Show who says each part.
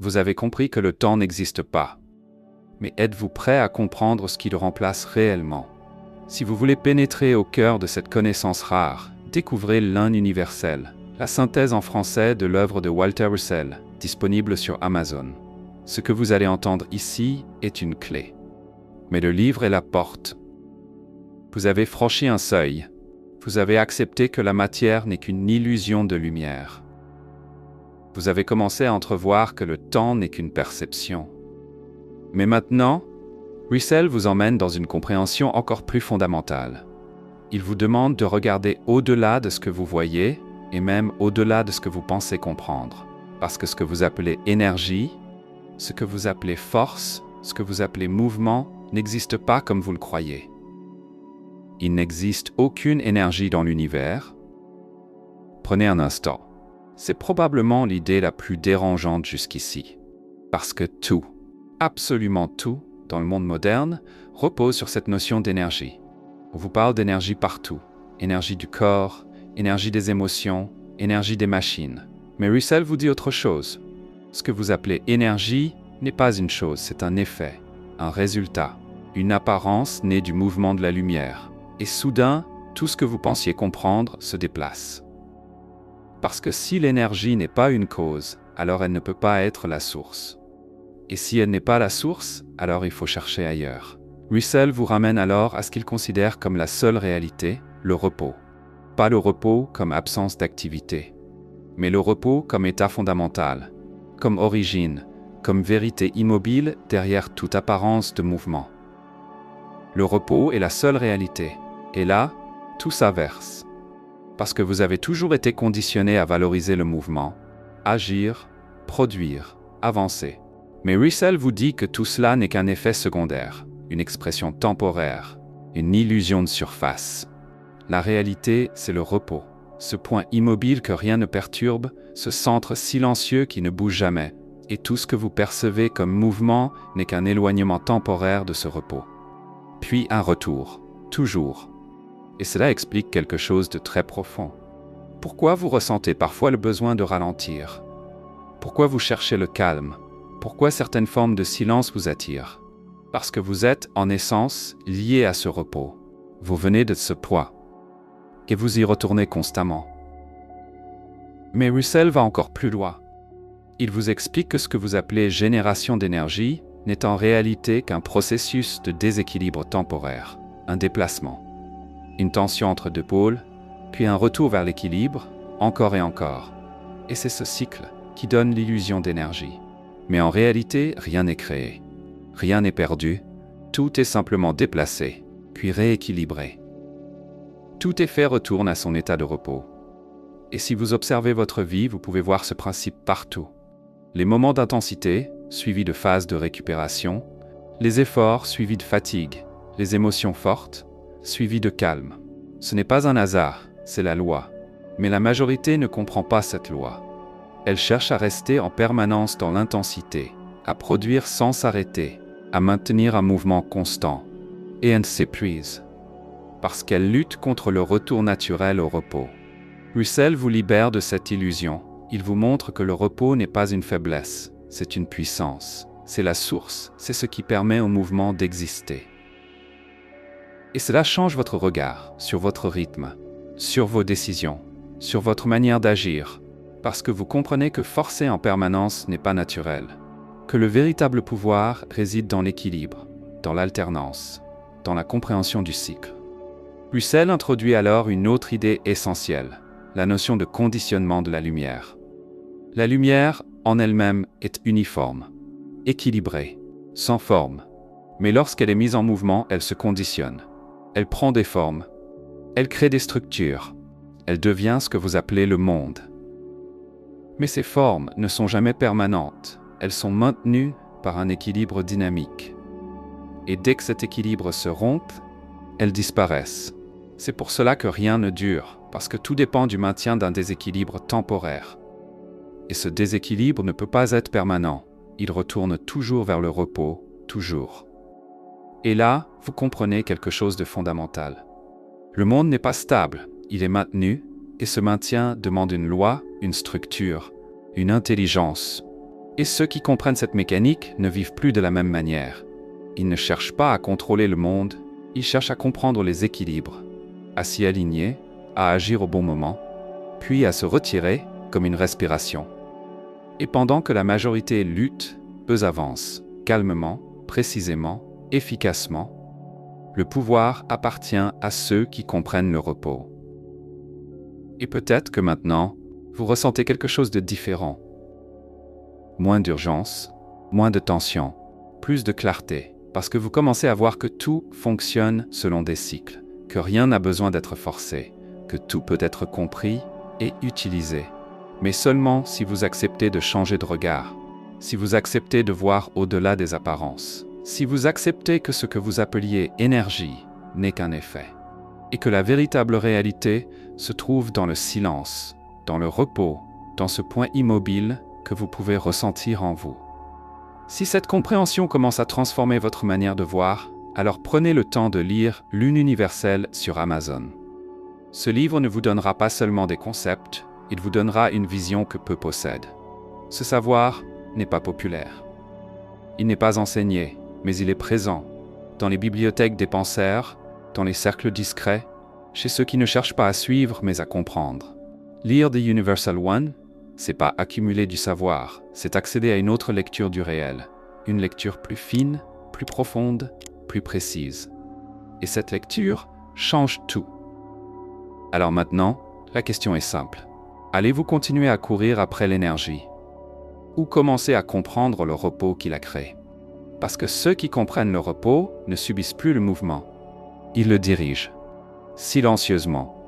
Speaker 1: Vous avez compris que le temps n'existe pas. Mais êtes-vous prêt à comprendre ce qui le remplace réellement? Si vous voulez pénétrer au cœur de cette connaissance rare, découvrez l'un universel, la synthèse en français de l'œuvre de Walter Russell, disponible sur Amazon. Ce que vous allez entendre ici est une clé. Mais le livre est la porte. Vous avez franchi un seuil. Vous avez accepté que la matière n'est qu'une illusion de lumière. Vous avez commencé à entrevoir que le temps n'est qu'une perception. Mais maintenant, Russell vous emmène dans une compréhension encore plus fondamentale. Il vous demande de regarder au-delà de ce que vous voyez et même au-delà de ce que vous pensez comprendre. Parce que ce que vous appelez énergie, ce que vous appelez force, ce que vous appelez mouvement n'existe pas comme vous le croyez. Il n'existe aucune énergie dans l'univers. Prenez un instant. C'est probablement l'idée la plus dérangeante jusqu'ici. Parce que tout, absolument tout, dans le monde moderne, repose sur cette notion d'énergie. On vous parle d'énergie partout. Énergie du corps, énergie des émotions, énergie des machines. Mais Russell vous dit autre chose. Ce que vous appelez énergie n'est pas une chose, c'est un effet, un résultat, une apparence née du mouvement de la lumière. Et soudain, tout ce que vous pensiez comprendre se déplace. Parce que si l'énergie n'est pas une cause, alors elle ne peut pas être la source. Et si elle n'est pas la source, alors il faut chercher ailleurs. Russell vous ramène alors à ce qu'il considère comme la seule réalité, le repos. Pas le repos comme absence d'activité, mais le repos comme état fondamental, comme origine, comme vérité immobile derrière toute apparence de mouvement. Le repos est la seule réalité, et là, tout s'inverse. Parce que vous avez toujours été conditionné à valoriser le mouvement, agir, produire, avancer. Mais Russell vous dit que tout cela n'est qu'un effet secondaire, une expression temporaire, une illusion de surface. La réalité, c'est le repos, ce point immobile que rien ne perturbe, ce centre silencieux qui ne bouge jamais, et tout ce que vous percevez comme mouvement n'est qu'un éloignement temporaire de ce repos. Puis un retour, toujours. Et cela explique quelque chose de très profond. Pourquoi vous ressentez parfois le besoin de ralentir? Pourquoi vous cherchez le calme? Pourquoi certaines formes de silence vous attirent? Parce que vous êtes, en essence, lié à ce repos. Vous venez de ce poids. Et vous y retournez constamment. Mais Russell va encore plus loin. Il vous explique que ce que vous appelez génération d'énergie n'est en réalité qu'un processus de déséquilibre temporaire, un déplacement. Une tension entre deux pôles, puis un retour vers l'équilibre, encore et encore. Et c'est ce cycle qui donne l'illusion d'énergie. Mais en réalité, rien n'est créé. Rien n'est perdu. Tout est simplement déplacé, puis rééquilibré. Tout effet retourne à son état de repos. Et si vous observez votre vie, vous pouvez voir ce principe partout. Les moments d'intensité, suivis de phases de récupération, les efforts suivis de fatigue, les émotions fortes, suivis de calme. Ce n'est pas un hasard, c'est la loi. Mais la majorité ne comprend pas cette loi. Elle cherche à rester en permanence dans l'intensité, à produire sans s'arrêter, à maintenir un mouvement constant. Et elle s'épuise. Parce qu'elle lutte contre le retour naturel au repos. Russell vous libère de cette illusion. Il vous montre que le repos n'est pas une faiblesse, c'est une puissance. C'est la source, c'est ce qui permet au mouvement d'exister. Et cela change votre regard sur votre rythme, sur vos décisions, sur votre manière d'agir, parce que vous comprenez que forcer en permanence n'est pas naturel, que le véritable pouvoir réside dans l'équilibre, dans l'alternance, dans la compréhension du cycle. Russell introduit alors une autre idée essentielle, la notion de conditionnement de la lumière. La lumière, en elle-même, est uniforme, équilibrée, sans forme. Mais lorsqu'elle est mise en mouvement, elle se conditionne. Elle prend des formes. Elle crée des structures. Elle devient ce que vous appelez le monde. Mais ces formes ne sont jamais permanentes. Elles sont maintenues par un équilibre dynamique. Et dès que cet équilibre se rompt, elles disparaissent. C'est pour cela que rien ne dure, parce que tout dépend du maintien d'un déséquilibre temporaire. Et ce déséquilibre ne peut pas être permanent. Il retourne toujours vers le repos, toujours. Et là, vous comprenez quelque chose de fondamental. Le monde n'est pas stable, il est maintenu, et ce maintien demande une loi, une structure, une intelligence. Et ceux qui comprennent cette mécanique ne vivent plus de la même manière. Ils ne cherchent pas à contrôler le monde, ils cherchent à comprendre les équilibres, à s'y aligner, à agir au bon moment, puis à se retirer comme une respiration. Et pendant que la majorité lutte, eux avancent, calmement, précisément, efficacement. Le pouvoir appartient à ceux qui comprennent le repos. Et peut-être que maintenant, vous ressentez quelque chose de différent. Moins d'urgence, moins de tension, plus de clarté, parce que vous commencez à voir que tout fonctionne selon des cycles, que rien n'a besoin d'être forcé, que tout peut être compris et utilisé. Mais seulement si vous acceptez de changer de regard, si vous acceptez de voir au-delà des apparences, si vous acceptez que ce que vous appeliez énergie n'est qu'un effet, et que la véritable réalité se trouve dans le silence, dans le repos, dans ce point immobile que vous pouvez ressentir en vous. Si cette compréhension commence à transformer votre manière de voir, alors prenez le temps de lire Lune universelle sur Amazon. Ce livre ne vous donnera pas seulement des concepts, il vous donnera une vision que peu possèdent. Ce savoir n'est pas populaire. Il n'est pas enseigné, mais il est présent, dans les bibliothèques des penseurs, dans les cercles discrets, chez ceux qui ne cherchent pas à suivre mais à comprendre. Lire The Universal One, c'est pas accumuler du savoir, c'est accéder à une autre lecture du réel, une lecture plus fine, plus profonde, plus précise. Et cette lecture change tout. Alors maintenant, la question est simple. Allez-vous continuer à courir après l'énergie? Ou commencer à comprendre le repos qui la crée? Parce que ceux qui comprennent le repos ne subissent plus le mouvement. Ils le dirigent, silencieusement,